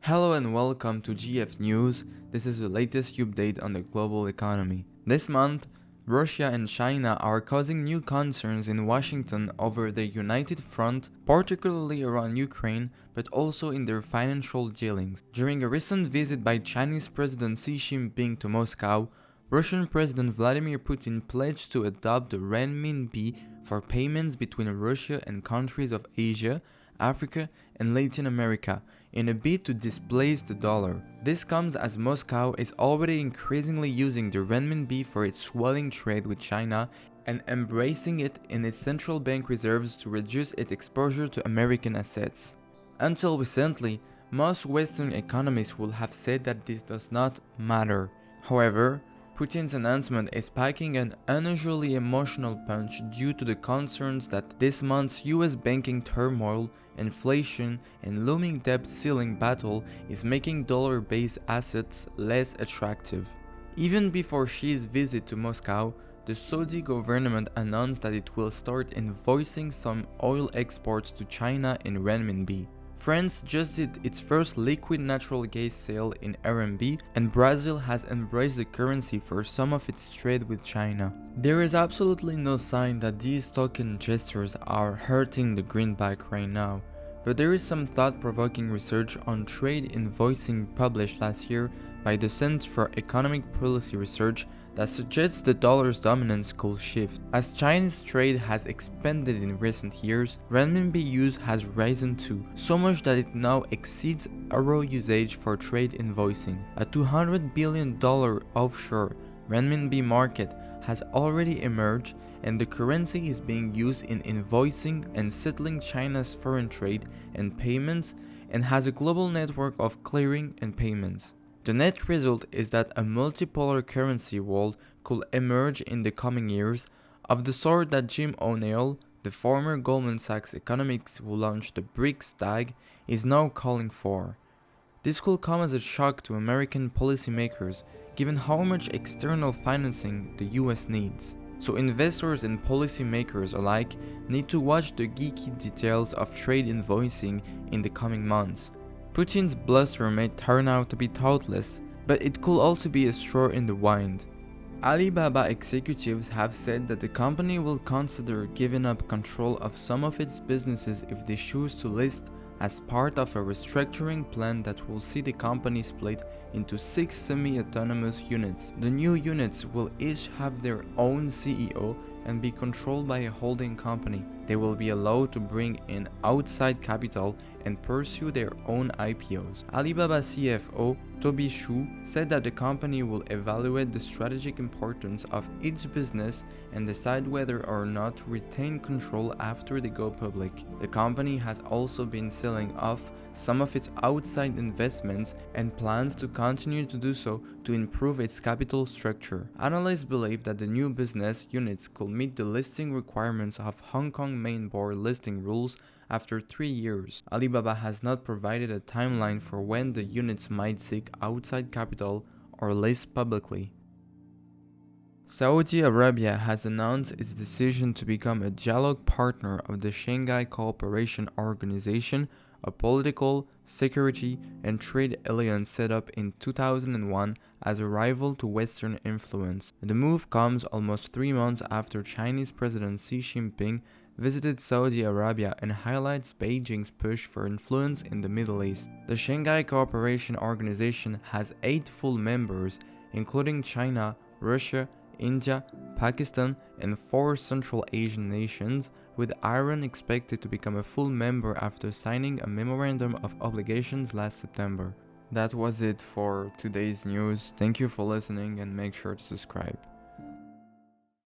Hello and welcome to GF News. This is the latest update on the global economy. This month, Russia and China are causing new concerns in Washington over their united front, particularly around Ukraine, but also in their financial dealings. During a recent visit by Chinese President Xi Jinping to Moscow, Russian President Vladimir Putin pledged to adopt the renminbi for payments between Russia and countries of Asia, Africa, and Latin America in a bid to displace the dollar. This comes as Moscow is already increasingly using the renminbi for its swelling trade with China and embracing it in its central bank reserves to reduce its exposure to American assets. Until recently, most Western economists would have said that this does not matter. However, Putin's announcement is packing an unusually emotional punch due to the concerns that this month's US banking turmoil, inflation, and looming debt ceiling battle is making dollar-based assets less attractive. Even before Xi's visit to Moscow, the Saudi government announced that it will start invoicing some oil exports to China in renminbi. France just did its first liquid natural gas sale in RMB, and Brazil has embraced the currency for some of its trade with China. There is absolutely no sign that these token gestures are hurting the greenback right now, but there is some thought-provoking research on trade invoicing published last year by the Center for Economic Policy Research that suggests the dollar's dominance could shift. As Chinese trade has expanded in recent years, renminbi use has risen too, so much that it now exceeds euro usage for trade invoicing. A $200 billion offshore renminbi market has already emerged, and the currency is being used in invoicing and settling China's foreign trade and payments, and has a global network of clearing and payments. The net result is that a multipolar currency world could emerge in the coming years, of the sort that Jim O'Neill, the former Goldman Sachs economist who launched the BRICS tag, is now calling for. This could come as a shock to American policymakers, given how much external financing the US needs. So investors and policymakers alike need to watch the geeky details of trade invoicing in the coming months. Putin's bluster may turn out to be thoughtless, but it could also be a straw in the wind. Alibaba executives have said that the company will consider giving up control of some of its businesses if they choose to list, as part of a restructuring plan that will see the company split into 6 semi-autonomous units. The new units will each have their own CEO and be controlled by a holding company. They will be allowed to bring in outside capital and pursue their own IPOs. Alibaba CFO Toby Xu said that the company will evaluate the strategic importance of each business and decide whether or not to retain control after they go public. The company has also been selling off some of its outside investments and plans to continue to do so to improve its capital structure. Analysts believe that the new business units could meet the listing requirements of Hong Kong main board listing rules after 3 years. Alibaba has not provided a timeline for when the units might seek outside capital or list publicly. Saudi Arabia has announced its decision to become a dialogue partner of the Shanghai Cooperation Organization, a political, security, and trade alliance set up in 2001 as a rival to Western influence. The move comes almost 3 months after Chinese President Xi Jinping visited Saudi Arabia and highlights Beijing's push for influence in the Middle East. The Shanghai Cooperation Organization has 8 full members, including China, Russia, India, Pakistan, and 4 Central Asian nations, with Iran expected to become a full member after signing a memorandum of obligations last September. That was it for today's news. Thank you for listening and make sure to subscribe.